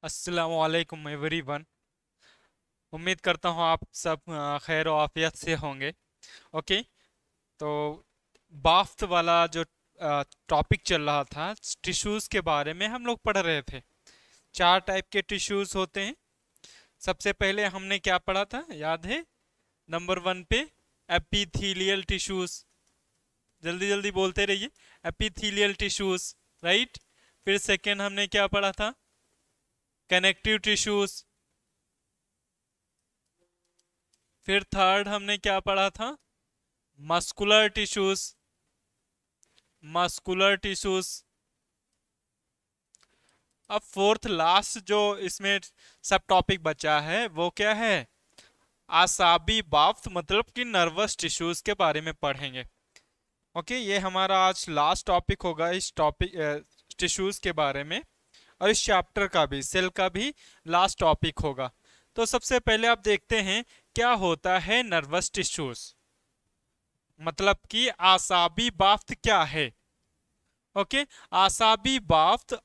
अस्सलाम वालेकुम एवरीवन। उम्मीद करता हूँ आप सब खैर और आफियत से होंगे। ओके। तो बाफ्त वाला जो टॉपिक चल रहा था, टिश्यूज़ के बारे में हम लोग पढ़ रहे थे। चार टाइप के टिश्यूज़ होते हैं। सबसे पहले हमने क्या पढ़ा था, याद है? नंबर वन पे एपिथीलियल टिश्यूज़। जल्दी जल्दी बोलते रहिए। Epithelial tissues, right. फिर सेकेंड हमने क्या पढ़ा था? Connective tissues. फिर थर्ड हमने क्या पढ़ा था? Muscular tissues. Muscular tissues. अब फोर्थ लास्ट जो इसमें सब टॉपिक बचा है वो क्या है? आसाबी बाफ्त, मतलब कि नर्वस टिश्यूज के बारे में पढ़ेंगे। ओके, ये हमारा आज लास्ट टॉपिक होगा इस टॉपिक टिश्यूज के बारे में। और इस चैप्टर का भी, सेल का भी लास्ट टॉपिक होगा। तो सबसे पहले आप देखते हैं क्या होता है नर्वस टिश्यूज, मतलब कि आसाबी बाफ्त क्या है। ओके। आसाबी बाफ्त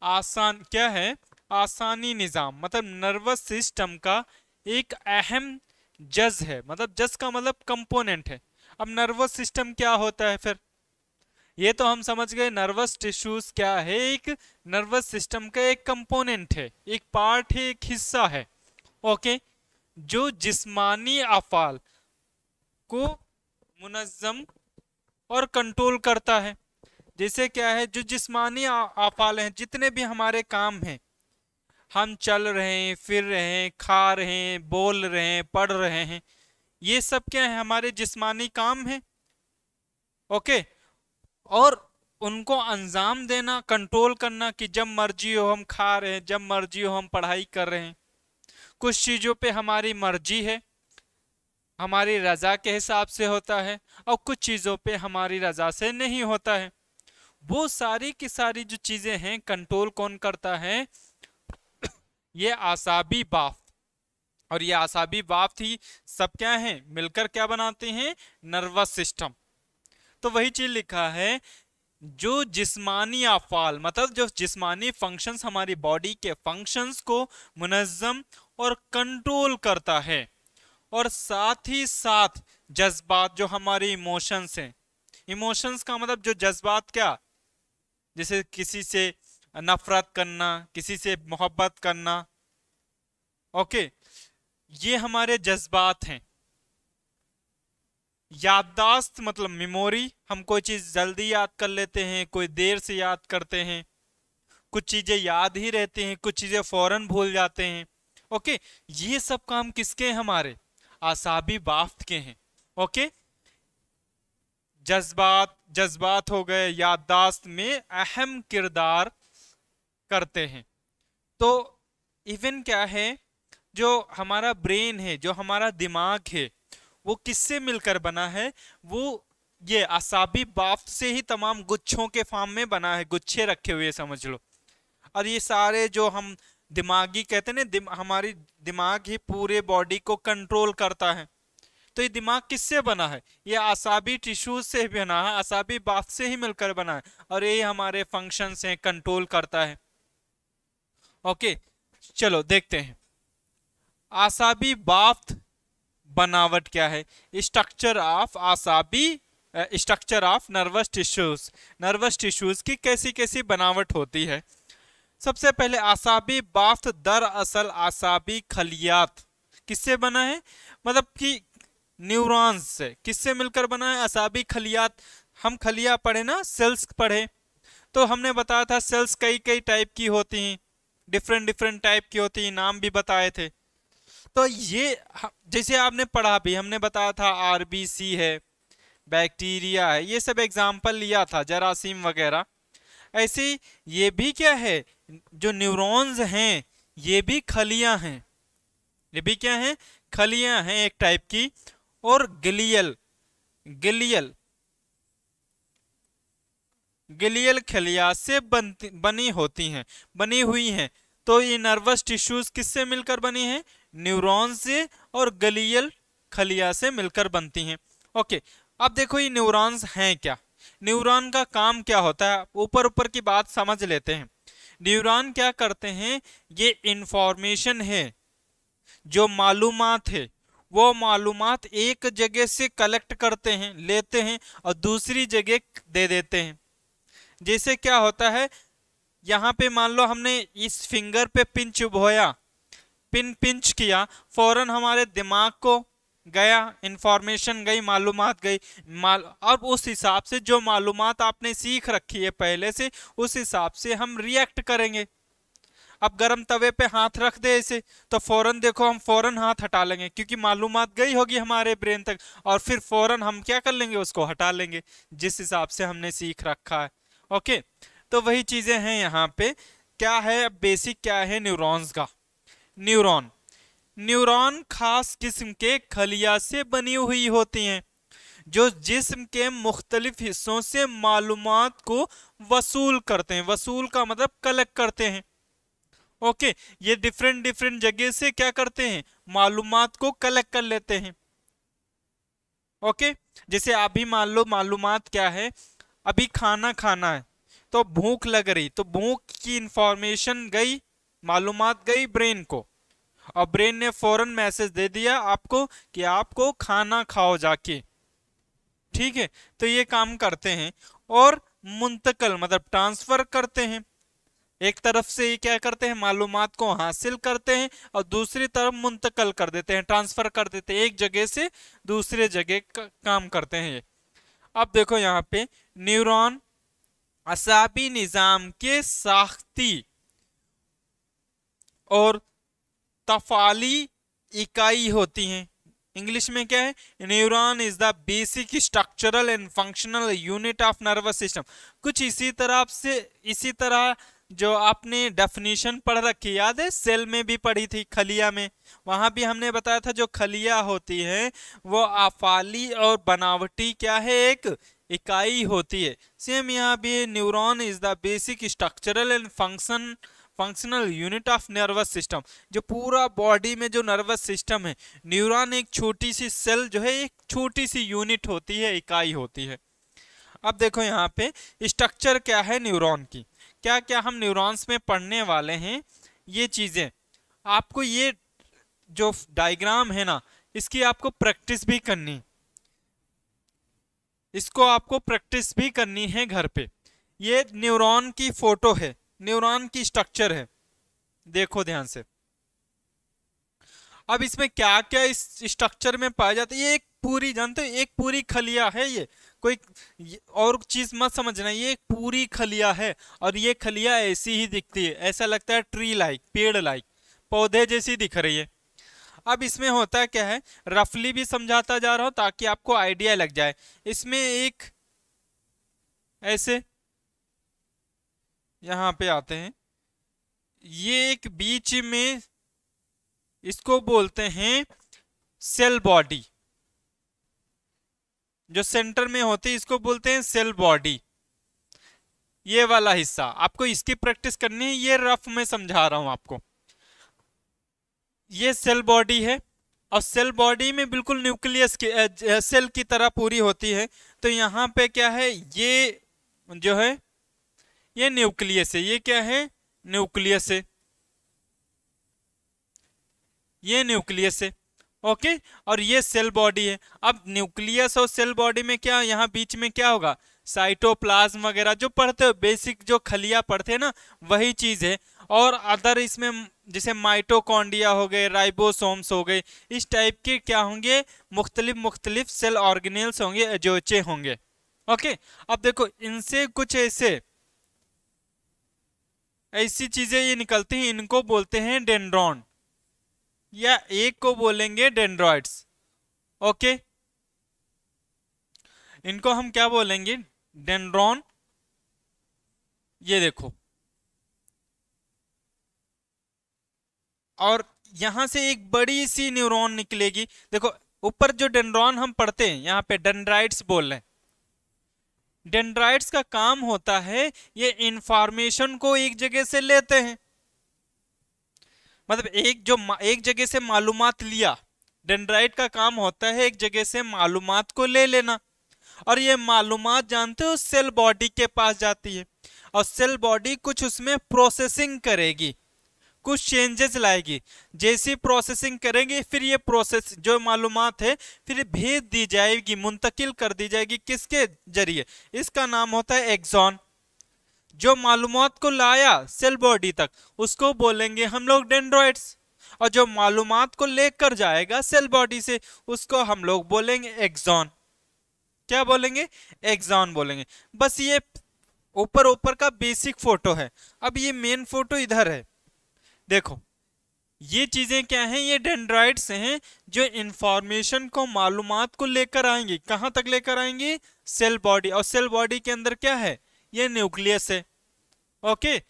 आसान क्या है? आसानी निजाम, मतलब नर्वस सिस्टम का एक अहम जज है। मतलब जज का मतलब कंपोनेंट है। अब नर्वस सिस्टम क्या होता है फिर? ये तो हम समझ गए, नर्वस टिश्यूज क्या है? एक नर्वस सिस्टम का एक कंपोनेंट है, एक पार्ट है, एक हिस्सा है। ओके। जो जिस्मानी अफ़ाल को मुनज़्ज़म और कंट्रोल करता है। जैसे क्या है, जो जिस्मानी आफाल हैं, जितने भी हमारे काम हैं, हम चल रहे हैं, फिर रहे हैं, खा रहे हैं, बोल रहे हैं, पढ़ रहे हैं, ये सब क्या है? हमारे जिस्मानी काम है। ओके। और उनको अंजाम देना, कंट्रोल करना कि जब मर्जी हो हम खा रहे हैं, जब मर्जी हो हम पढ़ाई कर रहे हैं। कुछ चीजों पे हमारी मर्जी है, हमारी रजा के हिसाब से होता है, और कुछ चीजों पे हमारी रजा से नहीं होता है। वो सारी की सारी जो चीजें हैं, कंट्रोल कौन करता है? ये आसाबी बाफ्त। और ये आसाबी बाफ्त ही सब क्या है, मिलकर क्या बनाते हैं? Nervous system. तो वही चीज लिखा है, जो जिस्मानी अफ़ाल, मतलब जो जिस्मानी फंक्शंस, हमारी बॉडी के फंक्शंस को मुनज़्ज़म और कंट्रोल करता है। और साथ ही साथ जज्बात, जो हमारे इमोशंस हैं, इमोशंस का मतलब जो जज्बात, क्या? जैसे किसी से नफरत करना, किसी से मोहब्बत करना। ओके। ये हमारे जज्बात हैं। याददाश्त मतलब मेमोरी, हम कोई चीज जल्दी याद कर लेते हैं, कोई देर से याद करते हैं। कुछ चीजें याद ही रहती हैं, कुछ चीजें फौरन भूल जाते हैं। ओके। ये सब काम किसके हैं? हमारे आसाबी बाफ्त के हैं। ओके। जज्बात जज्बात हो गए, याददाश्त में अहम किरदार करते हैं। तो इवन क्या है, जो हमारा ब्रेन है, जो हमारा दिमाग है, वो किससे मिलकर बना है? वो ये आसाबी बाफ्त से ही तमाम गुच्छों के फॉर्म में बना है, गुच्छे रखे हुए समझ लो। और ये सारे जो हम दिमागी कहते हैं ना, हमारी दिमाग ही पूरे बॉडी को कंट्रोल करता है। तो ये दिमाग किससे बना है? ये आसाबी टिश्यूज से बना है, आसाबी बाफ्त से ही मिलकर बना है। और ये हमारे फंक्शंस हैं, कंट्रोल करता है। ओके। चलो देखते हैं आसाबी बाफ्त बनावट क्या है। स्ट्रक्चर ऑफ आसाबी, structure of nervous tissues. Nervous tissues की कैसी कैसी बनावट होती है। सबसे पहले आसाबी बाफ्त दरअसल आसाबी खलियात किससे बना है? मतलब कि न्यूरॉन्स से। किससे मिलकर बना है? आसाबी खलियात। हम खलिया पढ़े ना, सेल्स पढ़े, तो हमने बताया था सेल्स कई कई टाइप की होती हैं, डिफरेंट डिफरेंट टाइप की होती हैं, नाम भी बताए थे। तो ये जैसे आपने पढ़ा भी, हमने बताया था आरबीसी है, बैक्टीरिया है, ये सब एग्जाम्पल लिया था, जरासीम वगैरह। ऐसे ही ये भी क्या है, जो न्यूरॉन्स हैं ये भी खलियां हैं। ये भी क्या हैं? खलियां हैं एक टाइप की। और गिलियल गिलियल गिलियल खलिया से बनी होती हैं, बनी हुई हैं। तो ये नर्वस टिश्यूज किससे मिलकर बनी हैं? न्यूरॉन से और गलियल खलिया से मिलकर बनती हैं। ओके। अब देखो ये न्यूरॉन्स हैं क्या, न्यूरॉन का काम क्या होता है, ऊपर ऊपर की बात समझ लेते हैं। न्यूरॉन क्या करते हैं, ये इंफॉर्मेशन है, जो मालूमात है, वो मालूमात एक जगह से कलेक्ट करते हैं, लेते हैं और दूसरी जगह दे देते हैं। जैसे क्या होता है, यहाँ पे मान लो हमने इस फिंगर पे पिंच बोया, पिंच किया, फौरन हमारे दिमाग को गया, इंफॉर्मेशन गई, मालूमात गई, अब उस हिसाब से जो मालूमात आपने सीख रखी है पहले से, उस हिसाब से हम रिएक्ट करेंगे। अब गरम तवे पे हाथ रख दे ऐसे, तो फौरन देखो हम फौरन हाथ हटा लेंगे, क्योंकि मालूमात गई होगी हमारे ब्रेन तक, और फिर फौरन हम क्या कर लेंगे, उसको हटा लेंगे जिस हिसाब से हमने सीख रखा है। ओके, तो वही चीजें हैं यहाँ पे। क्या है बेसिक, क्या है न्यूरॉन्स का। न्यूरॉन खास किस्म के खलिया से बनी हुई होती हैं, जो जिस्म के मुख्तलिफ हिस्सों से मालूमात को वसूल करते हैं। वसूल का मतलब कलेक्ट करते हैं। ओके, ये डिफरेंट जगह से क्या करते हैं, मालूमात को कलेक्ट कर लेते हैं। ओके, जैसे अभी मान लो मालूमात क्या है, अभी खाना खाना है, तो भूख लग रही, तो भूख की इंफॉर्मेशन गई, मालूमात गई ब्रेन को, और ब्रेन ने फौरन मैसेज दे दिया आपको कि आपको खाना खाओ जाके। ठीक है, तो ये काम करते हैं। और मुंतकल मतलब ट्रांसफर करते हैं, एक तरफ से ये क्या करते हैं, मालूमात को हासिल करते हैं और दूसरी तरफ मुंतकल कर देते हैं, ट्रांसफर कर देते हैं, एक जगह से दूसरे जगह काम करते हैं ये। अब देखो यहाँ पे न्यूरॉन असाबी निजाम के साख्ती और तफाली इकाई होती हैं। इंग्लिश में क्या है, neuron is the basic structural and functional unit of nervous system. कुछ इसी तरह जो आपने डेफिनेशन पढ़ रखी, याद है सेल में भी पढ़ी थी, खलिया में, वहां भी हमने बताया था जो खलिया होती है वो आफाली और बनावटी क्या है, एक इकाई होती है। सेम यहाँ भी neuron is the basic structural and functional unit of nervous system. जो पूरा बॉडी में जो नर्वस सिस्टम है, न्यूरॉन एक छोटी सी सेल जो है, एक छोटी सी यूनिट होती है, इकाई होती है। अब देखो यहाँ पे स्ट्रक्चर क्या है न्यूरॉन की, क्या क्या हम न्यूरॉन्स में पढ़ने वाले हैं, ये चीजें आपको, ये जो डायग्राम है ना, इसकी आपको प्रैक्टिस भी करनी, इसको आपको प्रैक्टिस भी करनी है घर पे। ये न्यूरॉन की फोटो है, न्यूरॉन की स्ट्रक्चर है, देखो ध्यान से। अब इसमें क्या क्या इस स्ट्रक्चर में पाया जाता है, ये एक पूरी, जानते हो एक पूरी खलिया है, ये कोई और चीज मत समझना, ये एक पूरी खलिया है, और ये खलिया ऐसी ही दिखती है, ऐसा लगता है ट्री लाइक, पेड़ लाइक, पौधे जैसी दिख रही है। अब इसमें होता क्या है, रफली भी समझाता जा रहा हूं ताकि आपको आइडिया लग जाए। इसमें एक ऐसे यहां पे आते हैं, ये एक बीच में, इसको बोलते हैं सेल बॉडी, जो सेंटर में होती है इसको बोलते हैं सेल बॉडी। ये वाला हिस्सा आपको इसकी प्रैक्टिस करनी है, ये रफ में समझा रहा हूं आपको। ये सेल बॉडी है, और सेल बॉडी में बिल्कुल न्यूक्लियस की सेल की तरह पूरी होती है। तो यहाँ पे क्या है, ये जो है ये न्यूक्लियस है, ये क्या है, न्यूक्लियस है, ये न्यूक्लियस है। ओके, और ये सेल बॉडी है। अब न्यूक्लियस और सेल बॉडी में क्या, यहाँ बीच में क्या होगा, साइटोप्लाज्म वगैरह जो पढ़ते हो, बेसिक जो खलिया पढ़ते हैं ना, वही चीज है। और अदर इसमें जैसे माइटोकॉन्ड्रिया हो गए, राइबोसोम्स हो गए, इस टाइप के क्या होंगे, मुख्तलिफ सेल ऑर्गेनेल्स होंगे, एजोचे होंगे। ओके, अब देखो इनसे कुछ ऐसी चीजें ये निकलती हैं, इनको बोलते हैं डेंड्रॉन, या एक को बोलेंगे डेंड्रॉइड्स। ओके, इनको हम क्या बोलेंगे, डेंड्रॉन। ये देखो, और यहां से एक बड़ी सी न्यूरॉन निकलेगी। देखो ऊपर जो डेंड्रॉन हम पढ़ते हैं, यहाँ पे डेंड्राइट्स बोल रहे हैं। डेंड्राइट्स का काम होता है, ये इंफॉर्मेशन को एक जगह से लेते हैं, मतलब एक जगह से मालूमात लिया। डेंड्राइट का काम होता है एक जगह से मालूमात को ले लेना, और ये मालूमात जानते हो सेल बॉडी के पास जाती है। और सेल बॉडी कुछ उसमें प्रोसेसिंग करेगी, कुछ चेंजेस लाएगी। जैसी प्रोसेसिंग करेंगे फिर ये प्रोसेस जो मालूमात है फिर भेज दी जाएगी, मुंतकिल कर दी जाएगी किसके जरिए, इसका नाम होता है एक्सॉन। जो मालूमात को लाया सेल बॉडी तक उसको बोलेंगे हम लोग डेंड्राइट्स, और जो मालूमात को लेकर जाएगा सेल बॉडी से उसको हम लोग बोलेंगे एक्सॉन। क्या बोलेंगे? एक्सॉन बोलेंगे। बस ये ऊपर ऊपर का बेसिक फोटो है। अब ये मेन फोटो इधर है, देखो ये चीजें क्या हैं, ये डेंड्राइट्स हैं जो इंफॉर्मेशन को मालूमात को लेकर आएंगी। कहां तक लेकर आएंगी? Cell body. और सेल बॉडी के अंदर क्या है? ये न्यूक्लियस है। ओके,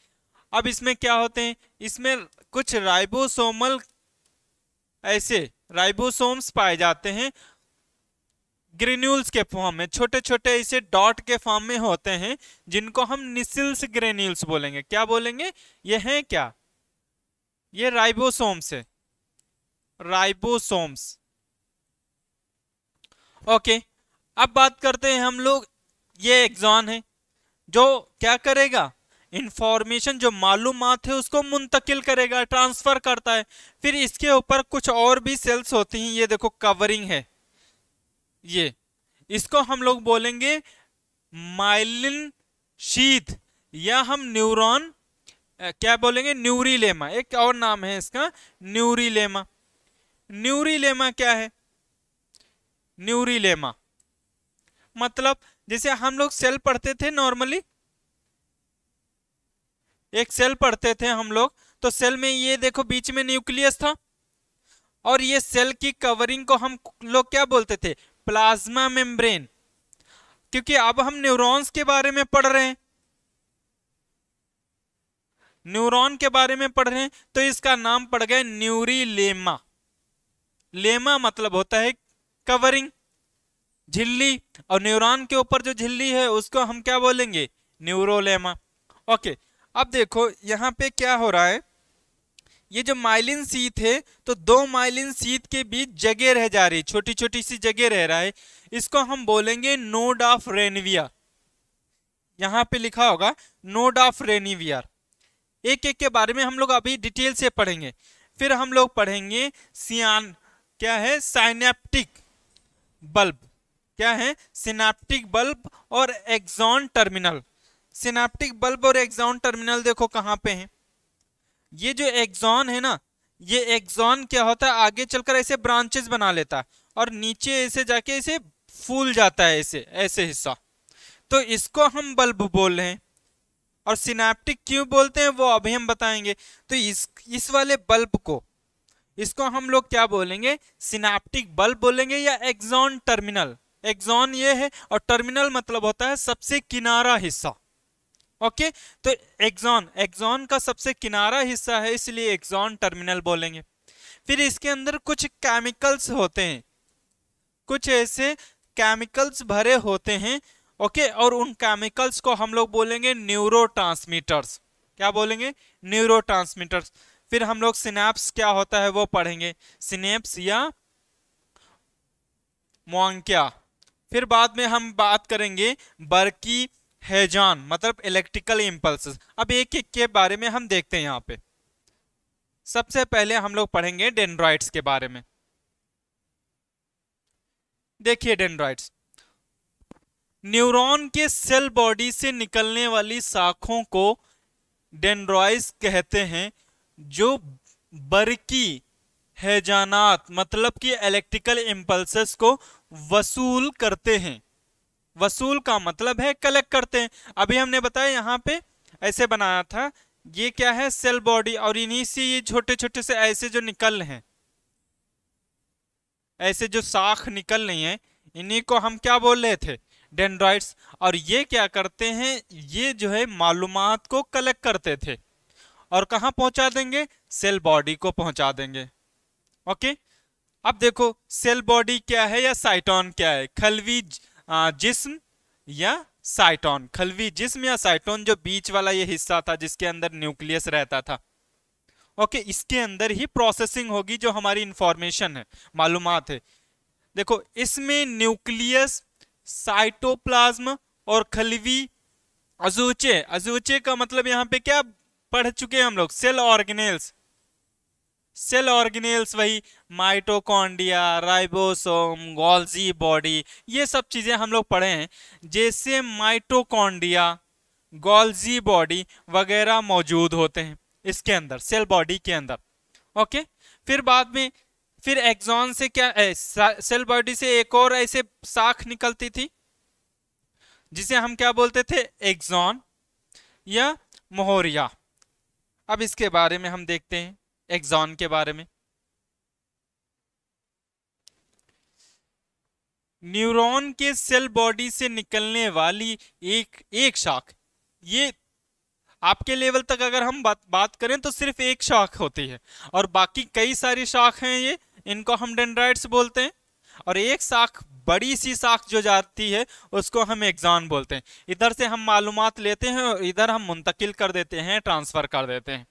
अब इसमें क्या होते हैं, इसमें कुछ राइबोसोमल ऐसे राइबोसोम्स पाए जाते हैं, ग्रेन्यूल्स के फॉर्म में, छोटे छोटे ऐसे डॉट के फॉर्म में होते हैं जिनको हम निसिल्स ग्रेन्यूल्स बोलेंगे। क्या बोलेंगे? ये हैं क्या? ये राइबोसोम्स है, राइबोसोम्स। ओके, अब बात करते हैं हम लोग, ये एक्सॉन है जो क्या करेगा, इंफॉर्मेशन जो मालूमात है उसको मुंतकिल करेगा, ट्रांसफर करता है। फिर इसके ऊपर कुछ और भी सेल्स होती हैं, ये देखो कवरिंग है, ये इसको हम लोग बोलेंगे माइलिन शीथ, या हम न्यूरॉन क्या बोलेंगे, न्यूरीलेमा। एक और नाम है इसका न्यूरीलेमा। न्यूरीलेमा क्या है? न्यूरीलेमा मतलब जैसे हम लोग सेल पढ़ते थे नॉर्मली, एक सेल पढ़ते थे हम लोग, तो सेल में ये देखो बीच में न्यूक्लियस था, और ये सेल की कवरिंग को हम लोग क्या बोलते थे? Plasma membrane. क्योंकि अब हम न्यूरॉन्स के बारे में पढ़ रहे हैं, न्यूरॉन के बारे में पढ़ रहे हैं, तो इसका नाम पड़ गया न्यूरीलेमा। लेमा मतलब होता है कवरिंग, झिल्ली, और न्यूरॉन के ऊपर जो झिल्ली है उसको हम क्या बोलेंगे? न्यूरोलेमा। ओके, अब देखो यहां पे क्या हो रहा है, ये जो माइलिन शीथ है तो दो माइलिन शीथ के बीच जगह रह जा रही, छोटी छोटी सी जगह रह रहा है, इसको हम बोलेंगे नोड ऑफ रेनवियर। यहां पे लिखा होगा नोड ऑफ रेनवियर। एक एक के बारे में हम लोग अभी डिटेल से पढ़ेंगे। फिर हम लोग पढ़ेंगे सियान, क्या है? Synaptic bulb. क्या है? सिनेप्टिक बल्ब और एक्सॉन टर्मिनल। सिनेप्टिक बल्ब और एक्सॉन टर्मिनल देखो कहां पे हैं। ये जो एक्सॉन है ना, ये एक्सॉन क्या होता है, आगे चलकर ऐसे ब्रांचेस बना लेता है और नीचे ऐसे जाके ऐसे फूल जाता है, ऐसे ऐसे हिस्सा, तो इसको हम बल्ब बोल रहे हैं। और सिनेप्टिक क्यों बोलते हैं वो अभी हम बताएंगे। तो इस वाले बल्ब को, इसको हम लोग क्या बोलेंगे? सिनेप्टिक बल्ब बोलेंगे या एक्सॉन टर्मिनल। एक्सॉन ये है और टर्मिनल मतलब होता है सबसे किनारा हिस्सा। ओके, तो एक्सॉन का सबसे किनारा हिस्सा है, इसलिए एक्सॉन टर्मिनल बोलेंगे। फिर इसके अंदर कुछ केमिकल्स होते हैं, कुछ ऐसे केमिकल्स भरे होते हैं। ओके, और उन केमिकल्स को हम लोग बोलेंगे न्यूरोट्रांसमीटर्स। क्या बोलेंगे? न्यूरोट्रांसमीटर्स। फिर हम लोग सिनेप्स क्या होता है वो पढ़ेंगे, सिनेप्स या मोंकिया। फिर बाद में हम बात करेंगे बर्की हेजान, मतलब इलेक्ट्रिकल इंपल्सेस। अब एक एक के बारे में हम देखते हैं यहां पे। सबसे पहले हम लोग पढ़ेंगे डेंड्राइट्स के बारे में। देखिए डेंड्राइट्स, न्यूरॉन के सेल बॉडी से निकलने वाली शाखों को डेंड्राइट्स कहते हैं, जो बर्की हैजानात मतलब कि इलेक्ट्रिकल इंपल्सेस को वसूल करते हैं। वसूल का मतलब है कलेक्ट करते हैं। अभी हमने बताया यहाँ पे ऐसे बनाया था, ये क्या है? सेल बॉडी, और इन्हीं से ये छोटे छोटे से ऐसे जो निकल रहे हैं, ऐसे जो शाख निकल रही हैं, इन्हीं को हम क्या बोल रहे थे? डेंड्राइट्स। और ये क्या करते हैं? ये जो है मालूमात को कलेक्ट करते थे और कहां पहुंचा देंगे? सेल बॉडी को पहुंचा देंगे। ओके, अब देखो सेल बॉडी क्या है या साइटोन क्या है? खलवी जिस्म या साइटोन। खलवी जिस्म या साइटोन, जो बीच वाला ये हिस्सा था जिसके अंदर न्यूक्लियस रहता था। ओके, इसके अंदर ही प्रोसेसिंग होगी जो हमारी इंफॉर्मेशन है, मालूमात है। देखो इसमें न्यूक्लियस, साइटोप्लाज्म और खलवी अजूचे, अजूचे का मतलब यहाँ पे क्या पढ़ चुके हैं हम लोग, सेल ऑर्गेनेल्स। सेल ऑर्गेनेल्स वही माइटोकॉन्ड्रिया, राइबोसोम, गोल्जी बॉडी, ये सब चीजें हम लोग पढ़े हैं। जैसे माइटोकॉन्ड्रिया, गोल्जी बॉडी वगैरह मौजूद होते हैं इसके अंदर, सेल बॉडी के अंदर। ओके, फिर बाद में फिर एक्सॉन से क्या सेल बॉडी से एक और ऐसे शाख निकलती थी जिसे हम क्या बोलते थे, एक्सॉन या मोहरिया। अब इसके बारे में हम देखते हैं, एक्सॉन के बारे में। न्यूरॉन के सेल बॉडी से निकलने वाली एक शाख, ये आपके लेवल तक अगर हम बात करें तो सिर्फ एक शाख होती है, और बाकी कई सारी शाख हैं, ये इनको हम डेंड्राइट्स बोलते हैं। और एक शाख, बड़ी सी शाख जो जाती है उसको हम एक्सॉन बोलते हैं। इधर से हम मालूमात लेते हैं और इधर हम मुंतकिल कर देते हैं, ट्रांसफर कर देते हैं।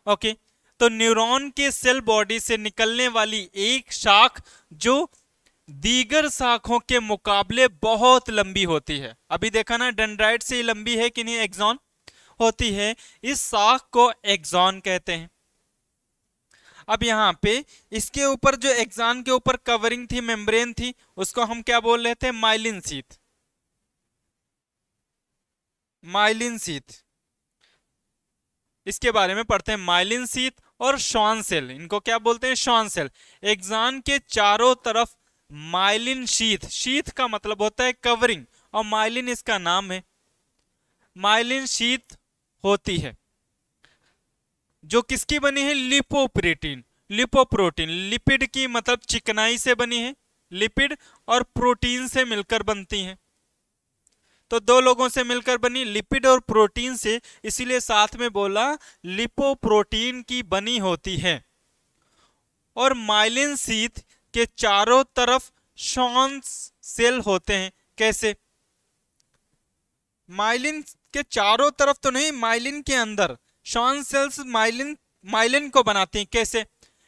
ओके, तो न्यूरॉन के सेल बॉडी से निकलने वाली एक शाख जो दीगर शाखों के मुकाबले बहुत लंबी होती है, अभी देखा ना डेंड्राइट से ही लंबी है कि नहीं, एक्सॉन होती है, इस शाख को एक्सॉन कहते हैं। अब यहाँ पे इसके ऊपर जो एक्सॉन के ऊपर कवरिंग थी, मेम्ब्रेन थी, उसको हम क्या बोल रहे थे, माइलिन शीथ। माइलिन शीथ, इसके बारे में पढ़ते हैं, माइलिन शीथ और शॉन सेल, इनको क्या बोलते हैं, शॉन सेल। एक्सॉन के चारों तरफ माइलिन शीथ, शीथ का मतलब होता है कवरिंग, और माइलिन इसका नाम है, माइलिन शीथ होती है, जो किसकी बनी है, लिपोप्रोटीन। लिपोप्रोटीन, लिपिड की मतलब चिकनाई से बनी है, लिपिड और प्रोटीन से मिलकर बनती हैं। तो दो लोगों से मिलकर बनी, लिपिड और प्रोटीन से, इसीलिए साथ में बोला लिपोप्रोटीन की बनी होती है। और माइलिन शीथ के चारों तरफ शॉन सेल होते हैं। कैसे, माइलिन के चारों तरफ तो नहीं, माइलिन के अंदर शॉन सेल्स माइलिन माइलिन को बनाती हैं। कैसे,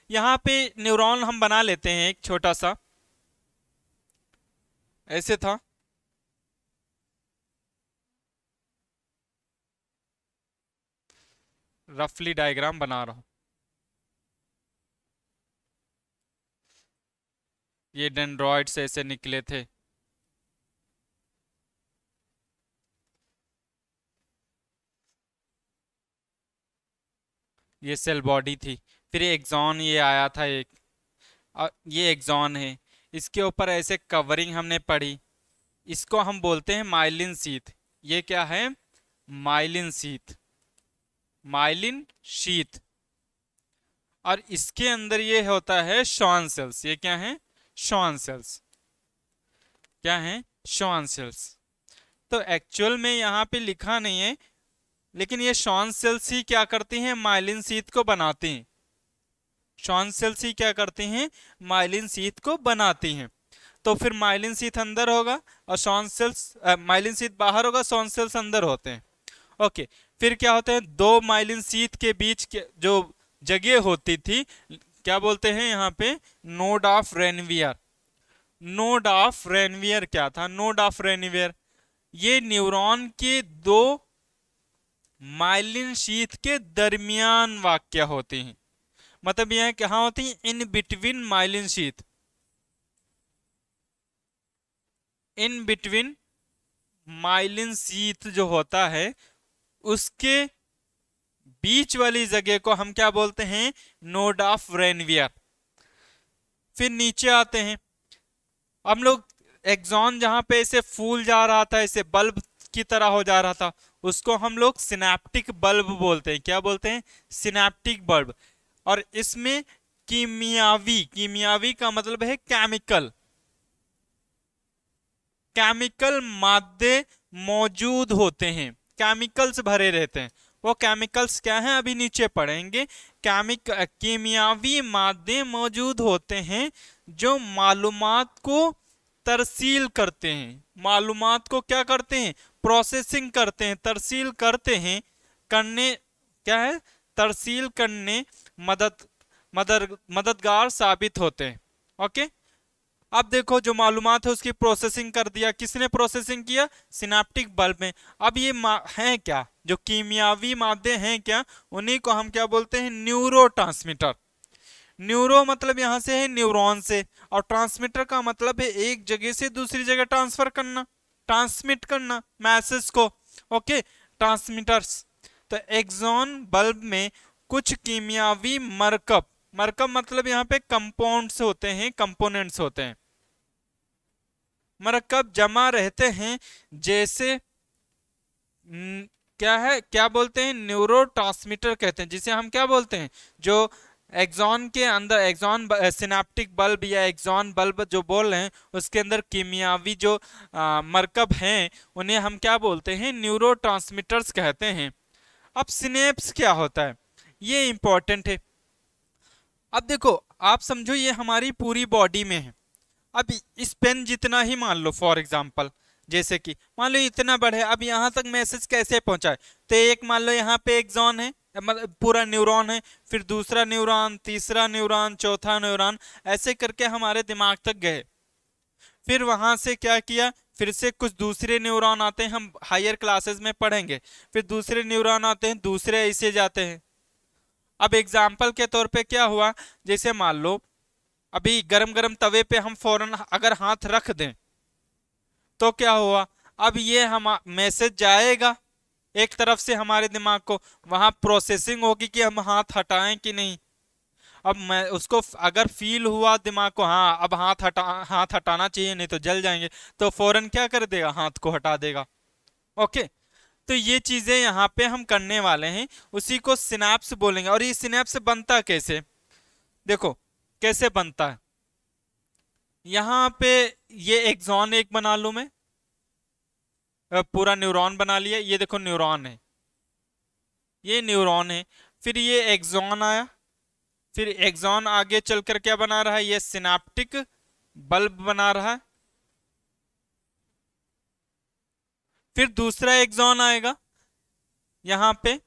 यहां पे न्यूरॉन हम बना लेते हैं, एक छोटा सा ऐसे था, रफली डायग्राम बना रहा हूं, ये डेंड्रॉइड से ऐसे निकले थे, ये सेल बॉडी थी, फिर एक्सॉन ये आया था एक, ये एक्सॉन है, इसके ऊपर ऐसे कवरिंग हमने पढ़ी, इसको हम बोलते हैं माइलिन शीथ। ये क्या है, माइलिन शीथ, माइलिन शीथ। और इसके अंदर ये होता है शॉन सेल्स, ये क्या है, शॉन सेल्स, क्या है, शॉन सेल्स। तो एक्चुअल में यहाँ पे लिखा नहीं है, लेकिन ये शॉन सेल्स ही क्या करती हैं, माइलिन शीथ को बनाती हैं। शॉन सेल्स ही क्या करती हैं, माइलिन शीथ को बनाती हैं। तो फिर माइलिन शीथ अंदर होगा और शॉन सेल्स, माइलिन शीथ बाहर होगा, शॉन सेल्स अंदर होते हैं। ओके, फिर क्या होता है, दो माइलिन शीथ के बीच के जो जगह होती थी, क्या बोलते हैं यहाँ पे, node of Ranvier. Node of Ranvier क्या था, नोड ऑफ रेनवियर, ये न्यूरॉन के दो माइलिन शीथ के दरमियान वाक्य होती हैं। मतलब यह कहाँ होती है, in between myelin sheath, in between myelin sheath जो होता है उसके बीच वाली जगह को हम क्या बोलते हैं, नोड ऑफ रेनवियर। फिर नीचे आते हैं हम लोग, एक्सॉन जहां पे ऐसे फूल जा रहा था, ऐसे बल्ब की तरह हो जा रहा था, उसको हम लोग सिनेप्टिक बल्ब बोलते हैं। क्या बोलते हैं, सिनेप्टिक बल्ब। और इसमें कीमियावी, कीमियावी का मतलब है केमिकल, केमिकल मादे मौजूद होते हैं, केमिकल्स भरे रहते हैं। वो केमिकल्स क्या हैं, अभी नीचे पढ़ेंगे। कीमियावी मादे मौजूद होते हैं जो मालूमात को तरसील करते हैं, मालूमात को क्या करते हैं, प्रोसेसिंग करते हैं, तरसील करते हैं, करने क्या है, तरसील करने मददगार साबित होते हैं। ओके, अब देखो जो मालूमात है उसकी प्रोसेसिंग कर दिया, किसने प्रोसेसिंग किया? सिनेप्टिक बल्ब में। अब ये हैं क्या, जो कीमियावी मादे हैं क्या, उन्हीं को हम क्या बोलते हैं? न्यूरोट्रांसमीटर। न्यूरो मतलब यहां से है न्यूरॉन से, और ट्रांसमीटर का मतलब है एक जगह से दूसरी जगह ट्रांसफर करना, ट्रांसमिट करना मैसेज को। Okay, transmitters. तो एक्सॉन बल्ब में कुछ कीमियावी मरकब, मरकब मतलब यहाँ पे कंपाउंड्स होते हैं, कंपोनेंट्स होते हैं, मरकब जमा रहते हैं, जैसे क्या है, क्या बोलते हैं? न्यूरोट्रांसमीटर कहते हैं, जिसे हम क्या बोलते हैं? जो एक्सॉन के अंदर, एक्सॉन सिनेप्टिक बल्ब या एक्सॉन बल्ब जो बोल रहे हैं, उसके अंदर कीमियावी जो मरकब हैं, उन्हें हम क्या बोलते हैं? न्यूरोट्रांसमीटर्स कहते हैं। अब सिनेप्स क्या होता है, ये इंपॉर्टेंट है। अब देखो, आप समझो ये हमारी पूरी बॉडी में है। अब इस पेन जितना ही मान लो, फॉर एग्जाम्पल, जैसे कि मान लो इतना बड़ा है, अब यहाँ तक मैसेज कैसे पहुंचाए? तो एक मान लो यहाँ पे एक्सॉन है, मतलब पूरा न्यूरॉन है, फिर दूसरा न्यूरॉन, तीसरा न्यूरॉन, चौथा न्यूरॉन, ऐसे करके हमारे दिमाग तक गए। फिर वहां से क्या किया? फिर से कुछ दूसरे न्यूरॉन आते हैं, हम हायर क्लासेस में पढ़ेंगे। फिर दूसरे न्यूरॉन आते हैं, दूसरे ऐसे जाते हैं। अब एग्जाम्पल के तौर पे क्या हुआ, जैसे मान लो अभी गरम गरम तवे पे हम फौरन अगर हाथ रख दें तो क्या हुआ? अब ये हम मैसेज जाएगा एक तरफ से हमारे दिमाग को, वहां प्रोसेसिंग होगी कि हम हाथ हटाएं कि नहीं। अब मैं उसको अगर फील हुआ दिमाग को, हाँ अब हाथ हटाना चाहिए, नहीं तो जल जाएंगे, तो फौरन क्या कर देगा? हाथ को हटा देगा। ओके, तो ये चीजें यहाँ पे हम करने वाले हैं, उसी को सिनेप्स बोलेंगे। और ये सिनेप्स बनता कैसे? देखो कैसे बनता है। यहाँ पे ये एक्सॉन एक बना लूं मैं, पूरा न्यूरॉन बना लिया, ये देखो न्यूरॉन है, ये न्यूरॉन है। फिर ये एक्सॉन आया, फिर एक्सॉन आगे चलकर क्या बना रहा है? ये सिनेप्टिक बल्ब बना रहा है। फिर दूसरा एक्सॉन आएगा, यहाँ पे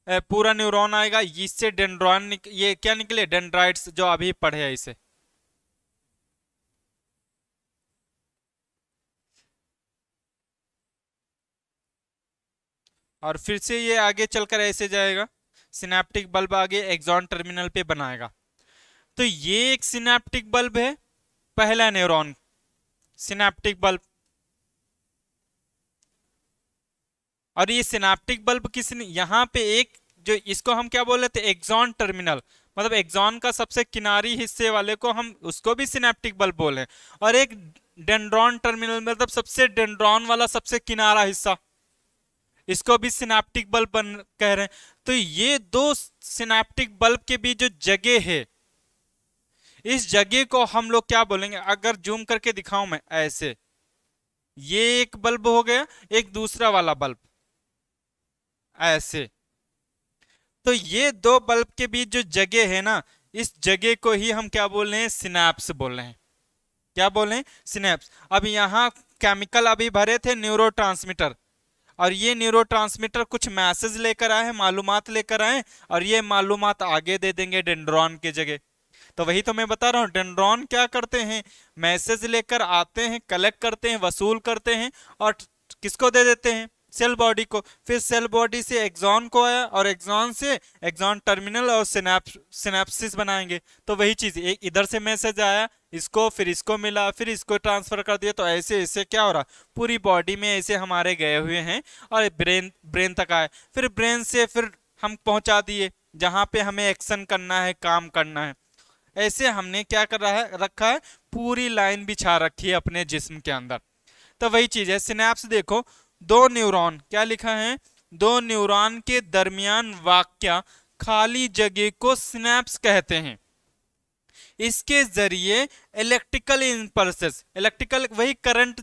पूरा न्यूरॉन आएगा, इससे डेंड्रॉन ये क्या निकले? डेंड्राइट्स, जो अभी पढ़े हैं इसे। और फिर से ये आगे चलकर ऐसे जाएगा, सिनेप्टिक बल्ब आगे एक्सॉन टर्मिनल पे बनाएगा। तो ये एक सिनेप्टिक बल्ब है, पहला न्यूरॉन सिनेप्टिक बल्ब। और ये सिनेप्टिक बल्ब किसने यहाँ पे एक, जो इसको हम क्या बोल रहे थे? एक्सॉन टर्मिनल, मतलब एक्सॉन का सबसे किनारी हिस्से वाले को हम उसको भी सिनेप्टिक बल्ब बोले। और एक डेंड्रॉन टर्मिनल, मतलब सबसे डेंड्रॉन वाला सबसे किनारा हिस्सा, इसको भी सिनेप्टिक बल्ब कह रहे हैं। तो ये दो सिनेप्टिक बल्ब के बीच जो जगह है, इस जगह को हम लोग क्या बोलेंगे? अगर जूम करके दिखाऊं मैं ऐसे, ये एक बल्ब हो गया, एक दूसरा वाला बल्ब ऐसे। तो ये दो बल्ब के बीच जो जगह है ना, इस जगह को ही हम क्या बोल रहे हैं? सिनेप्स बोल रहे हैं। क्या बोल रहे हैं? सिनेप्स। अब यहाँ केमिकल अभी भरे थे न्यूरोट्रांसमीटर, और ये न्यूरोट्रांसमीटर कुछ मैसेज लेकर आए हैं, मालूमात लेकर आए, और ये मालूमात आगे दे देंगे डेंड्रॉन के जगह। तो वही तो मैं बता रहा हूँ, डेंड्रॉन क्या करते हैं? मैसेज लेकर आते हैं, कलेक्ट करते हैं, वसूल करते हैं, और किसको दे देते हैं? सेल बॉडी को। फिर सेल बॉडी से एक्सॉन को आया, और एक्सॉन से एक्सॉन टर्मिनल और सिनेप्सिस बनाएंगे। तो वही चीज, एक इधर से मैसेज आया, इसको फिर इसको मिला, फिर इसको ट्रांसफर कर दिया, तो ऐसे ऐसे क्या हो रहा? पूरी बॉडी में ऐसे हमारे गए हुए हैं, और ब्रेन ब्रेन तक आए, फिर ब्रेन से फिर हम पहुंचा दिए जहां पे हमें एक्शन करना है, काम करना है। ऐसे हमने क्या कर रहा है, रखा है, पूरी लाइन बिछा रखी है अपने जिस्म के अंदर। तो वही चीज है सिनेप्स। देखो दो न्यूरॉन, क्या लिखा है? दो न्यूरॉन के दरमियान वाक्य खाली जगह को सिनेप्स कहते हैं। इसके जरिए इलेक्ट्रिकल इंपल्सेस, इलेक्ट्रिकल वही करंट,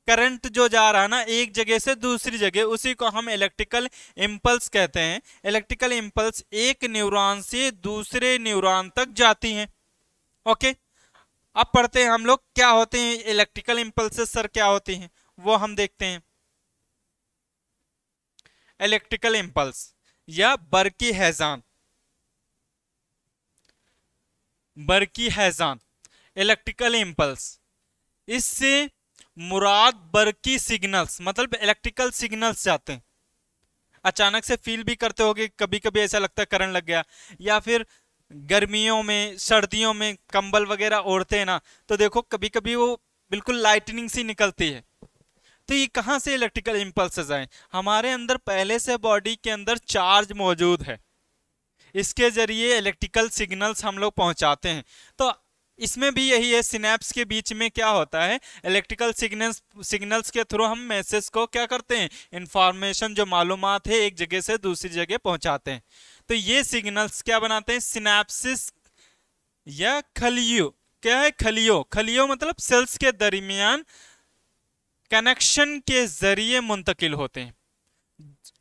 करंट जो जा रहा है ना एक जगह से दूसरी जगह, उसी को हम इलेक्ट्रिकल इंपल्स कहते हैं। इलेक्ट्रिकल इंपल्स एक न्यूरॉन से दूसरे न्यूरॉन तक जाती हैं। ओके, अब पढ़ते हैं हम लोग क्या होते हैं इलेक्ट्रिकल इंपल्सेस, सर क्या होती हैं वो हम देखते हैं। इलेक्ट्रिकल इंपल्स या बर्की हैजान, बर्की हैजान, इलेक्ट्रिकल इम्पल्स। इससे मुराद बरकी सिग्नल्स, मतलब इलेक्ट्रिकल सिग्नल्स जाते हैं। अचानक से फील भी करते होगे, कभी कभी ऐसा लगता है करंट लग गया, या फिर गर्मियों में सर्दियों में कंबल वगैरह ओढ़ते हैं ना, तो देखो कभी कभी वो बिल्कुल लाइटनिंग सी निकलती है। तो ये कहां से इलेक्ट्रिकल इंपल्सेस आए? हमारे अंदर पहले से बॉडी के अंदर चार्ज मौजूद है, इसके जरिए इलेक्ट्रिकल सिग्नल्स हम लोग पहुंचाते हैं। तो इसमें भी यही है, सिनेप्स के बीच में क्या होता है, इलेक्ट्रिकल सिग्नल्स के थ्रू हम मैसेज को क्या करते हैं, इंफॉर्मेशन जो मालूमात है एक जगह से दूसरी जगह पहुंचाते हैं। तो ये सिग्नल्स क्या बनाते हैं, सिनेप्सिस या खलियो। क्या है खलियो? खलियो मतलब सेल्स के दरमियान कनेक्शन के जरिए मुंतकिल होते हैं।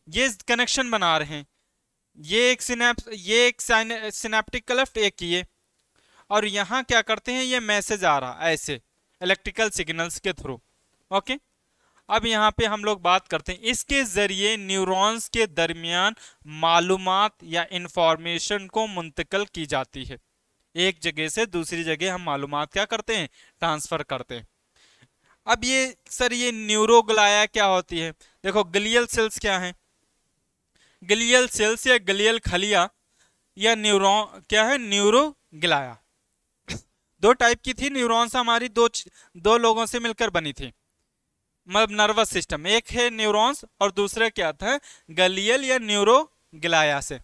ये कनेक्शन बना रहे हैं, ये एक सिनेप्टिक क्लेफ्ट, एक ये, और यहां क्या करते हैं, ये मैसेज आ रहा ऐसे इलेक्ट्रिकल सिग्नल्स के थ्रू। ओके, अब यहां पे हम लोग बात करते हैं, इसके जरिए न्यूरॉन्स के दरमियान मालूमात या इंफॉर्मेशन को मुंतकिल की जाती है। एक जगह से दूसरी जगह हम मालूमात क्या करते हैं, ट्रांसफर करते हैं। अब ये सर ये न्यूरोग्लाया क्या होती है? देखो ग्लियल सेल्स क्या है, ग्लियल सेल्स या ग्लियल खलिया या न्यूरॉन क्या है, न्यूरोग्लाया। दो टाइप की थी न्यूरॉन्स हमारी, दो लोगों से मिलकर बनी थी, मतलब नर्वस सिस्टम। एक है न्यूरॉन्स और दूसरा क्या था, ग्लियल या न्यूरोग्लाया से।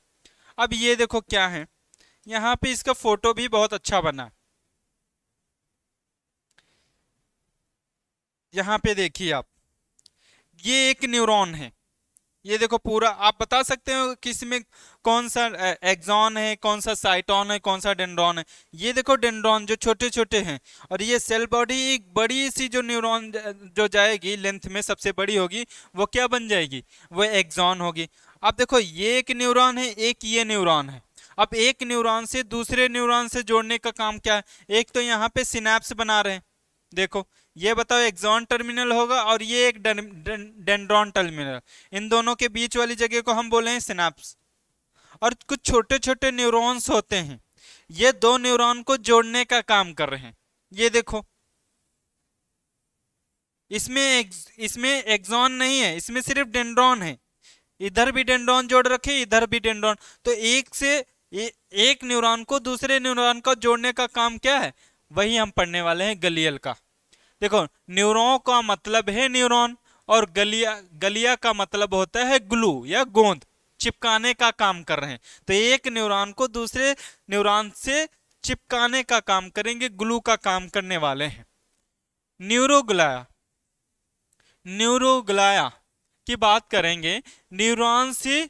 अब ये देखो क्या है, यहाँ पे इसका फोटो भी बहुत अच्छा बना है। यहाँ पे देखिए आप, ये एक न्यूरॉन है, ये देखो पूरा। आप बता सकते हो किस में कौन सा एक्सॉन है, कौन सा साइटोन है, कौन सा डेंड्रॉन है? ये देखो डेंड्रॉन जो छोटे छोटे हैं, और ये सेल बॉडी एक बड़ी सी जो न्यूरॉन जो जाएगी लेंथ में सबसे बड़ी होगी, वो क्या बन जाएगी, वो एक्सॉन होगी। अब देखो ये एक न्यूरॉन है, एक ये न्यूरॉन है। अब एक न्यूरॉन से दूसरे न्यूरॉन से जोड़ने का काम क्या है, एक तो यहाँ पे सिनेप्स बना रहे हैं, देखो ये बताओ एक्सॉन टर्मिनल होगा और ये एक डेंड्रॉन टर्मिनल, इन दोनों के बीच वाली जगह को हम बोले हैं सिनेप्स। और कुछ छोटे छोटे न्यूरॉन्स होते हैं, ये दो न्यूरॉन को जोड़ने का काम कर रहे हैं। ये देखो इसमें एक्सॉन नहीं है, इसमें सिर्फ डेंड्रॉन है, इधर भी डेंड्रॉन जोड़ रखे, इधर भी डेंड्रॉन। तो एक से एक न्यूरॉन को दूसरे न्यूरॉन को जोड़ने का काम क्या है, वही हम पढ़ने वाले हैं ग्लियल का। देखो न्यूरॉन का मतलब है न्यूरॉन, और गलिया का मतलब होता है ग्लू या गोंद, चिपकाने का काम कर रहे हैं। तो एक न्यूरॉन को दूसरे न्यूरॉन से चिपकाने का काम करेंगे, ग्लू का काम करने वाले हैं। न्यूरोग्लाया, न्यूरोग्लाया की बात करेंगे, न्यूरॉन से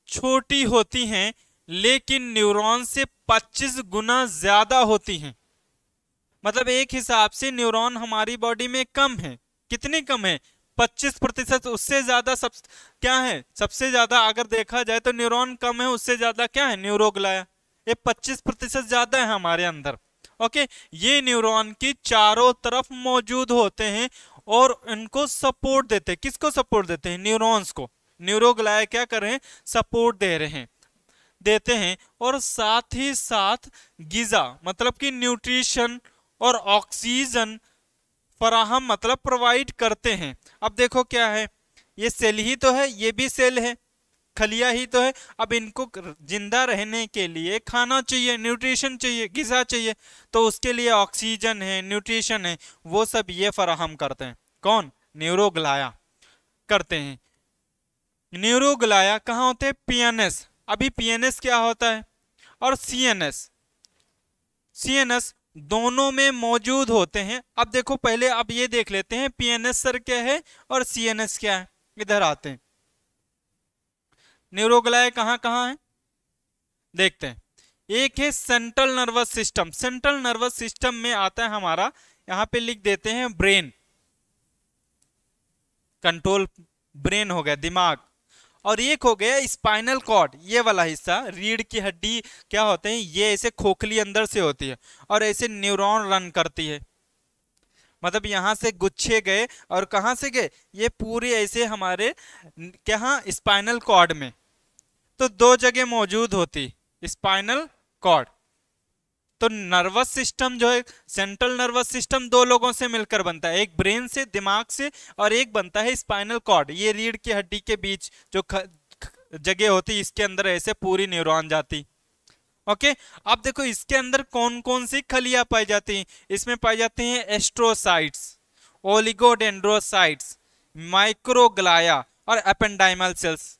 छोटी होती हैं लेकिन न्यूरॉन से 25 गुना ज्यादा होती हैं। मतलब एक हिसाब से न्यूरॉन हमारी बॉडी में कम है, कितनी कम है, 25%। उससे ज्यादा सब क्या है, सबसे ज्यादा अगर देखा जाए तो न्यूरॉन कम है, उससे ज्यादा क्या है, न्यूरोग्लाया। ये 25% ज्यादा है हमारे अंदर। ओके, ये न्यूरॉन की चारों तरफ मौजूद होते हैं और इनको सपोर्ट देते हैं। किसको सपोर्ट देते हैं, न्यूरॉन्स को। न्यूरोग्लाया क्या कर रहे हैं, सपोर्ट दे रहे हैं, देते हैं। और साथ ही साथ गिजा मतलब कि न्यूट्रिशन और ऑक्सीजन फराहम मतलब प्रोवाइड करते हैं। अब देखो क्या है, ये सेल ही तो है, ये भी सेल है, खलिया ही तो है। अब इनको जिंदा रहने के लिए खाना चाहिए, न्यूट्रिशन चाहिए, गिजा चाहिए, तो उसके लिए ऑक्सीजन है, न्यूट्रिशन है, वो सब ये फराहम करते हैं। कौन, न्यूरोग्लाया करते हैं। न्यूरोग्लाया कहाँ होते हैं, पीएनएस। अभी पीएनएस क्या होता है, और सीएनएस, सीएनएस दोनों में मौजूद होते हैं। अब देखो पहले अब ये देख लेते हैं पीएनएस सर क्या है और सीएनएस क्या है। इधर आते हैं, न्यूरोग्लाया कहाँ कहाँ है देखते हैं। एक है central nervous system, central nervous system में आता है हमारा, यहां पे लिख देते हैं ब्रेन, कंट्रोल ब्रेन हो गया दिमाग। और एक हो गया स्पाइनल कॉर्ड, ये वाला हिस्सा, रीढ़ की हड्डी क्या होते हैं, ये ऐसे खोखली अंदर से होती है और ऐसे न्यूरॉन रन करती है। मतलब यहां से गुच्छे गए और कहां से गए, ये पूरे ऐसे हमारे क्या स्पाइनल कॉर्ड में। तो दो जगह मौजूद होती स्पाइनल कॉर्ड, तो नर्वस सिस्टम जो है, सेंट्रल नर्वस सिस्टम दो लोगों से मिलकर बनता है, एक ब्रेन से, दिमाग से, और एक बनता है स्पाइनल कॉर्ड। ये रीढ़ की हड्डी के बीच जो जगह होती, इसके अंदर ऐसे पूरी न्यूरॉन जाती। ओके, अब देखो इसके अंदर कौन कौन सी खलियां पाई जाती हैं। इसमें पाई जाती हैं एस्ट्रोसाइट्स, ओलिगोडेंड्रोसाइट्स, माइक्रोग्लाया और एपेंडाइमल सेल्स।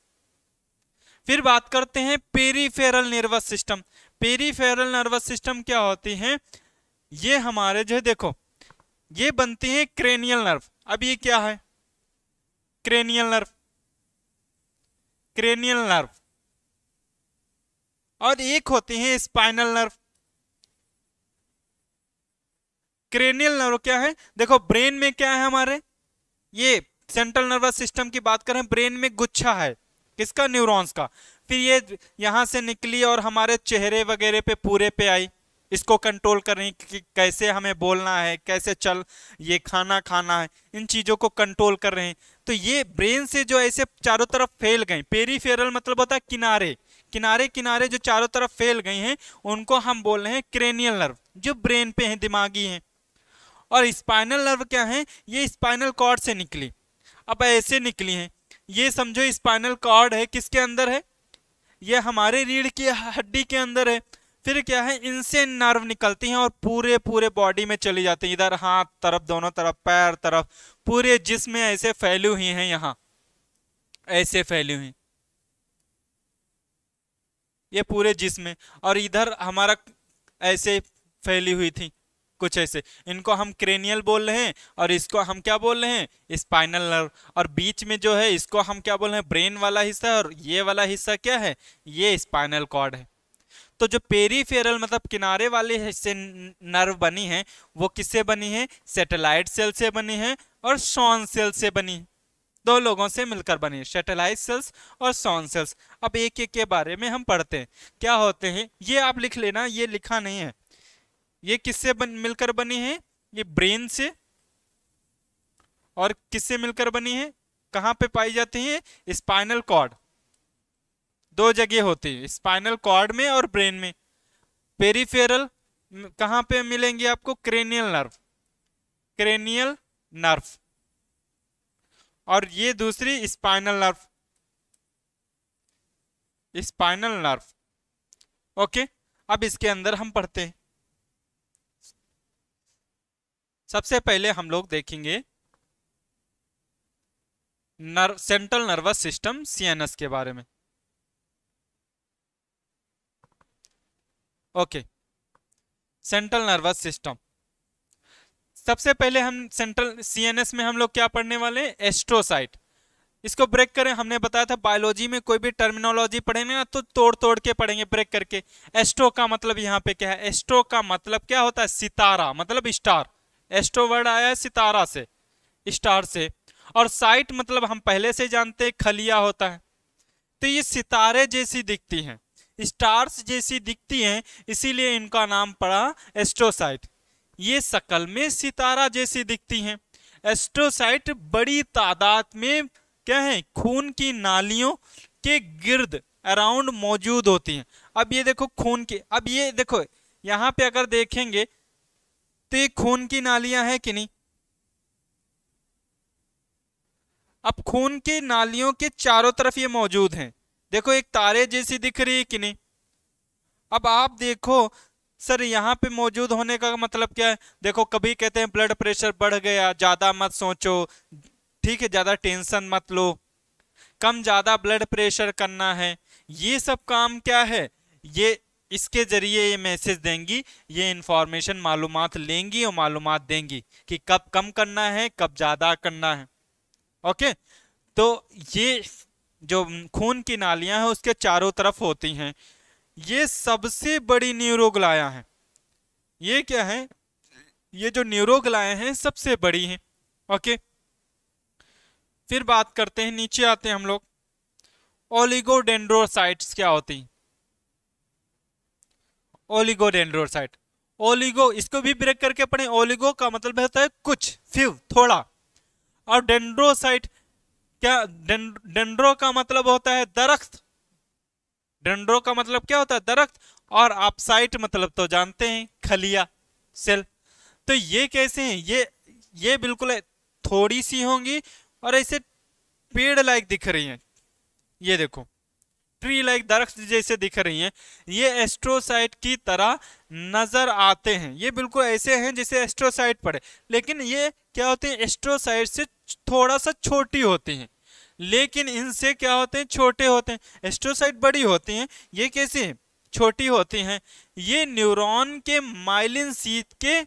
फिर बात करते हैं peripheral nervous system. Peripheral nervous system क्या होती है, ये हमारे जो है देखो, ये बनती है क्रेनियल नर्व। अब ये क्या है, क्रेनियल नर्व, क्रेनियल नर्व, और एक होती है स्पाइनल नर्व। क्रेनियल नर्व क्या है, देखो ब्रेन में क्या है हमारे, ये सेंट्रल नर्वस सिस्टम की बात करें, ब्रेन में गुच्छा है किसका, न्यूरॉन्स का। फिर ये यहां से निकली और हमारे चेहरे वगैरह पे पूरे पे आई, इसको कंट्रोल कर रही कि कैसे हमें बोलना है, कैसे चल, ये खाना खाना है, इन चीजों को कंट्रोल कर रहे हैं। तो ये ब्रेन से जो ऐसे चारों तरफ फैल गई, पेरीफेरल मतलब होता है किनारे, किनारे किनारे जो चारों तरफ फैल गई हैं, उनको हम बोल रहे हैं क्रेनियल नर्व, जो ब्रेन पे हैं, दिमागी हैं। और स्पाइनल नर्व क्या है, ये स्पाइनल कॉर्ड से निकली। अब ऐसे निकली हैं, ये समझो स्पाइनल कॉर्ड है, किसके अंदर है, ये हमारे रीढ़ की हड्डी के अंदर है। फिर क्या है, इनसे नर्व निकलती हैं और पूरे पूरे बॉडी में चली जाती हैं, इधर हाथ तरफ, दोनों तरफ, पैर तरफ, पूरे जिस्म में ऐसे फैली हुई हैं, यहां ऐसे फैली हुई, ये पूरे जिस्म में, और इधर हमारा ऐसे फैली हुई थी कुछ ऐसे। इनको हम क्रेनियल बोल रहे हैं और इसको हम क्या बोल रहे हैं, स्पाइनल नर्व। और बीच में जो है इसको हम क्या बोल रहे हैं, ब्रेन वाला हिस्सा है, और ये वाला हिस्सा क्या है, ये स्पाइनल कॉर्ड है। तो जो पेरीफेरल मतलब किनारे वाले हिस्से नर्व बनी है, वो किससे बनी है, सैटेलाइट सेल से बनी है और शॉन सेल से बनी है, दो लोगों से मिलकर बनी है, सैटेलाइट सेल्स और शॉन सेल्स। अब एक एक के बारे में हम पढ़ते हैं क्या होते हैं, ये आप लिख लेना, ये लिखा नहीं है। ये किससे मिलकर बनी है, ये ब्रेन से, और किससे मिलकर बनी है, कहां पे पाई जाती है, स्पाइनल कॉर्ड, दो जगह होती है, स्पाइनल कॉर्ड में और ब्रेन में। पेरीफेरल कहां पे मिलेंगे आपको, क्रेनियल नर्व, क्रेनियल नर्व, और ये दूसरी spinal nerve, spinal nerve. Okay, अब इसके अंदर हम पढ़ते हैं। सबसे पहले हम लोग देखेंगे सेंट्रल नर्वस सिस्टम, सीएनएस के बारे में। ओके, सेंट्रल नर्वस सिस्टम, सबसे पहले हम सेंट्रल सीएनएस में हम लोग क्या पढ़ने वाले हैं, एस्ट्रोसाइट। इसको ब्रेक करें, हमने बताया था बायोलॉजी में कोई भी टर्मिनोलॉजी पढ़ेंगे ना तो तोड़ तोड़ के पढ़ेंगे, ब्रेक करके। एस्ट्रो का मतलब यहाँ पे क्या है, एस्ट्रो का मतलब क्या होता है, सितारा, मतलब स्टार। एस्ट्रो वर्ड आया है सितारा से, स्टार से। और साइट मतलब हम पहले से जानते हैं खलिया होता है। तो ये सितारे जैसी दिखती हैं, स्टार्स जैसी दिखती हैं, इसीलिए इनका नाम पड़ा एस्ट्रोसाइट। ये शकल में सितारा जैसी दिखती हैं। एस्ट्रोसाइट बड़ी तादाद में क्या है, खून की नालियों के गिर्द अराउंड मौजूद होती हैं। अब ये देखो खून की, अब ये देखो यहां पे अगर देखेंगे तो ये खून की नालियां हैं कि नहीं। अब खून की नालियों के चारों तरफ ये मौजूद हैं, देखो एक तारे जैसी दिख रही है कि नहीं। अब आप देखो सर यहाँ पे मौजूद होने का मतलब क्या है, देखो कभी कहते हैं ब्लड प्रेशर बढ़ गया, ज्यादा मत सोचो, ठीक है, ज्यादा टेंशन मत लो, कम ज्यादा ब्लड प्रेशर करना है, ये सब काम क्या है, ये इसके जरिए ये मैसेज देंगी, ये इंफॉर्मेशन मालूमात लेंगी और मालूमात देंगी कि कब कम करना है, कब ज्यादा करना है। ओके, तो ये जो खून की नालियां हैं उसके चारों तरफ होती हैं। ये सबसे बड़ी न्यूरोग्लाया है, ये क्या है, ये जो न्यूरोग्लाया हैं सबसे बड़ी हैं। ओके, फिर बात करते हैं, नीचे आते हैं हम लोग, ओलिगोडेंड्रोसाइट्स क्या होती हैं। ओलिगोडेंड्रोसाइट, ओलिगो इसको भी ब्रेक करके पढ़े, ओलिगो का मतलब होता है कुछ, फ्यू, थोड़ा, और डेंड्रोसाइट क्या, डेंड्रो का मतलब होता है दरख्त, डेंड्रो का मतलब क्या होता है, दरख्त, और अपसाइट मतलब तो जानते हैं खलिया, सेल। तो ये कैसे हैं, ये बिल्कुल थोड़ी सी होंगी और ऐसे पेड़ लाइक दिख रही हैं, ये देखो ट्री लाइक दरख्त जैसे दिख रही हैं, ये एस्ट्रोसाइट की तरह नजर आते हैं। ये बिल्कुल ऐसे हैं जैसे एस्ट्रोसाइट पड़े, लेकिन ये क्या होते हैं, एस्ट्रोसाइट से थोड़ा सा छोटी होती हैं, लेकिन इनसे क्या होते हैं, छोटे होते हैं। एस्ट्रोसाइट बड़ी होती हैं, ये कैसे छोटी होती हैं। ये न्यूरॉन के माइलिन शीथ के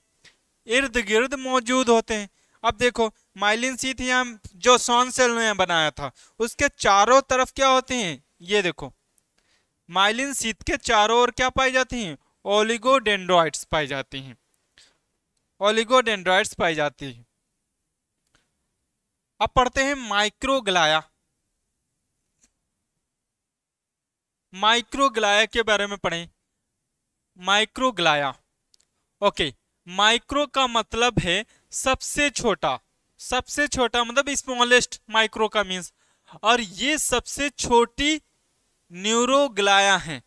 इर्द गिर्द मौजूद होते हैं। अब देखो माइलिन शीथ यहाँ जो सॉन सेल ने बनाया था, उसके चारों तरफ क्या होते हैं, ये देखो माइलिन शीथ के चारों ओर क्या पाई जाती हैं, ओलिगोडेंड्रॉइड्स पाई जाती हैं, ओलिगोडेंड्रॉइड्स पाई जाती हैं। अब पढ़ते हैं माइक्रोग्लाया। माइक्रोग्लाया के बारे में पढ़ें। माइक्रोग्लाया, ओके, माइक्रो का मतलब है सबसे छोटा, सबसे छोटा मतलब स्मॉलेस्ट, माइक्रो का मीन्स, और ये सबसे छोटी न्यूरोग्लाया है,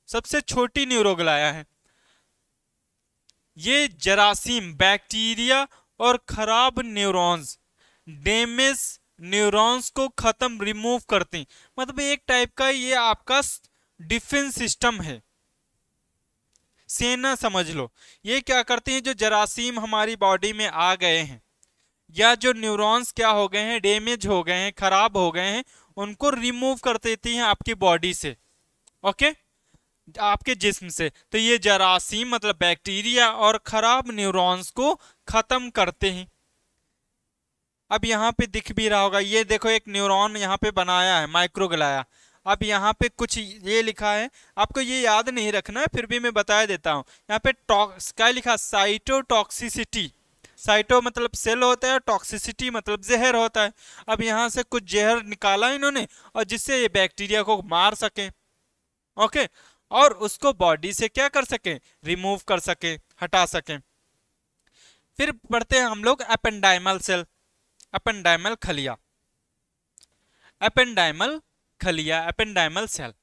सबसे छोटी न्यूरोग्लाया है। ये जरासीम, बैक्टीरिया और खराब न्यूरॉन्स, डैमेज न्यूरॉन्स को खत्म, रिमूव करते हैं। मतलब एक टाइप का ये आपका डिफेंस सिस्टम है, सेना समझ लो। ये क्या करते हैं, जो जरासीम हमारी बॉडी में आ गए हैं या जो न्यूरॉन्स क्या हो गए हैं, डैमेज हो गए हैं, खराब हो गए हैं, उनको रिमूव कर देती हैं आपकी बॉडी से, ओके, आपके जिस्म से। तो ये जरासीम मतलब बैक्टीरिया और खराब न्यूरॉन्स को खत्म करते हैं। अब यहाँ पे दिख भी रहा होगा, ये देखो एक न्यूरॉन यहाँ पे बनाया है माइक्रोग्लाया। अब यहाँ पे कुछ ये लिखा है, आपको ये याद नहीं रखना है, फिर भी मैं बता देता हूँ। यहाँ पे क्या लिखा, साइटोटॉक्सिसिटी। साइटो मतलब सेल होता है, टॉक्सिसिटी मतलब जहर होता है। अब यहाँ से कुछ जहर निकाला इन्होंने, और जिससे ये बैक्टीरिया को मार सके, ओके, और उसको बॉडी से क्या कर सके, रिमूव कर सके, हटा सके। फिर पढ़ते हैं हम लोग एपेंडाइमल सेल, एपेंडाइमल खलिया, एपेंडाइमल खलिया, एपेंडाइमल सेल।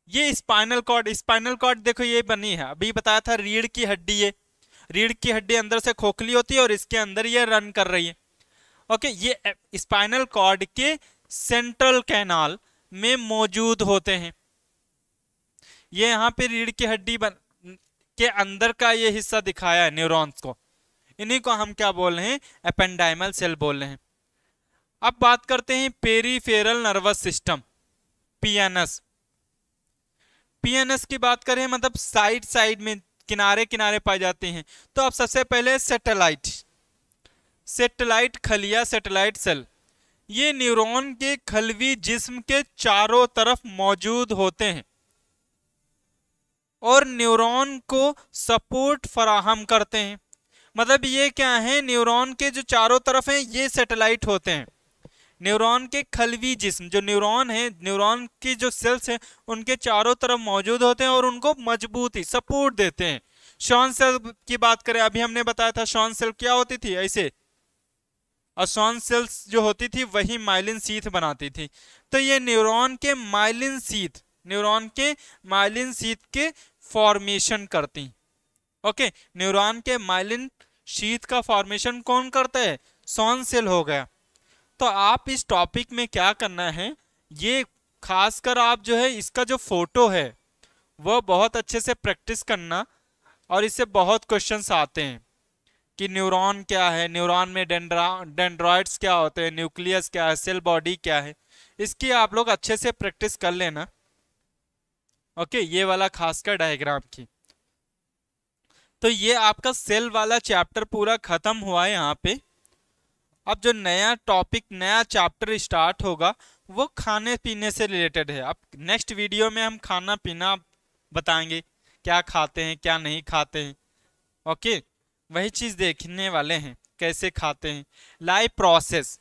ये स्पाइनल कॉर्ड, स्पाइनल कॉर्ड देखो ये बनी है, अभी बताया था रीढ़ की हड्डी, ये रीढ़ की हड्डी अंदर से खोखली होती है और इसके अंदर ये रन कर रही है, ओके। ये स्पाइनल कॉर्ड के सेंट्रल कैनाल में मौजूद होते हैं। ये यहाँ पे रीढ़ की हड्डी के अंदर का ये हिस्सा दिखाया है न्यूरॉन्स को, इन्हीं को हम क्या बोल रहे हैं, एपेंडाइमल सेल बोल रहे हैं। अब बात करते हैं peripheral nervous system, PNS. PNS की बात करें मतलब साइड साइड में, किनारे किनारे पाए जाते हैं। तो अब सबसे पहले सैटेलाइट, सैटेलाइट खलिया, सैटेलाइट सेल। ये न्यूरॉन के खलवी जिस्म के चारों तरफ मौजूद होते हैं और न्यूरॉन को सपोर्ट फराहम करते हैं। मतलब ये क्या है, न्यूरॉन के जो चारों तरफ हैं ये सैटेलाइट होते हैं। न्यूरॉन के खलवी जिस्म, जो न्यूरॉन है, न्यूरॉन की जो सेल्स हैं उनके चारों तरफ मौजूद होते हैं और उनको मजबूती, सपोर्ट देते हैं। शॉन सेल की बात करें, अभी हमने बताया था शॉन सेल क्या होती थी, ऐसे, और शॉन सेल्स जो होती थी वही माइलिन शीथ बनाती थी। तो ये न्यूरॉन के माइलिन शीथ, न्यूरॉन के माइलिन शीथ के फॉर्मेशन करती, ओके। न्यूरॉन के माइलिन शीथ का फॉर्मेशन कौन करता है, शॉन सेल हो गया। तो आप इस टॉपिक में क्या करना है, ये खासकर आप जो है इसका जो फोटो है वह बहुत अच्छे से प्रैक्टिस करना, और इससे बहुत क्वेश्चंस आते हैं कि न्यूरॉन क्या है, न्यूरॉन में डेंड्रॉइड्स क्या होते हैं, न्यूक्लियस क्या है, सेल बॉडी क्या है, इसकी आप लोग अच्छे से प्रैक्टिस कर लेना, ओके। ये वाला खासकर डायग्राम की। तो ये आपका सेल वाला चैप्टर पूरा खत्म हुआ है यहाँ पे। अब जो नया टॉपिक, नया चैप्टर स्टार्ट होगा वो खाने पीने से रिलेटेड है। अब नेक्स्ट वीडियो में हम खाना पीना बताएंगे, क्या खाते हैं क्या नहीं खाते हैं, ओके। वही चीज देखने वाले हैं, कैसे खाते हैं। लाइफ प्रोसेस,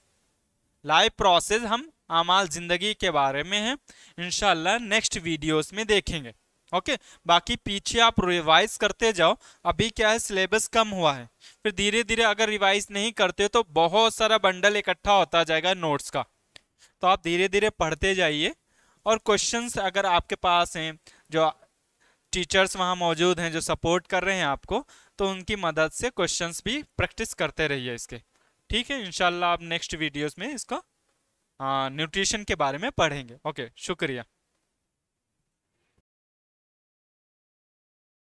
लाइफ प्रोसेस हम आमाल जिंदगी के बारे में है, इंशाल्लाह नेक्स्ट वीडियोस में देखेंगे, ओके। बाकी पीछे आप रिवाइज करते जाओ, अभी क्या है सिलेबस कम हुआ है, फिर धीरे धीरे अगर रिवाइज नहीं करते तो बहुत सारा बंडल इकट्ठा होता जाएगा नोट्स का। तो आप धीरे धीरे पढ़ते जाइए, और क्वेश्चंस अगर आपके पास हैं जो टीचर्स वहाँ मौजूद हैं जो सपोर्ट कर रहे हैं आपको, तो उनकी मदद से क्वेश्चंस भी प्रैक्टिस करते रहिए इसके। ठीक है, इंशाल्लाह आप नेक्स्ट वीडियोस में इसको न्यूट्रिशन के बारे में पढ़ेंगे। ओके, शुक्रिया।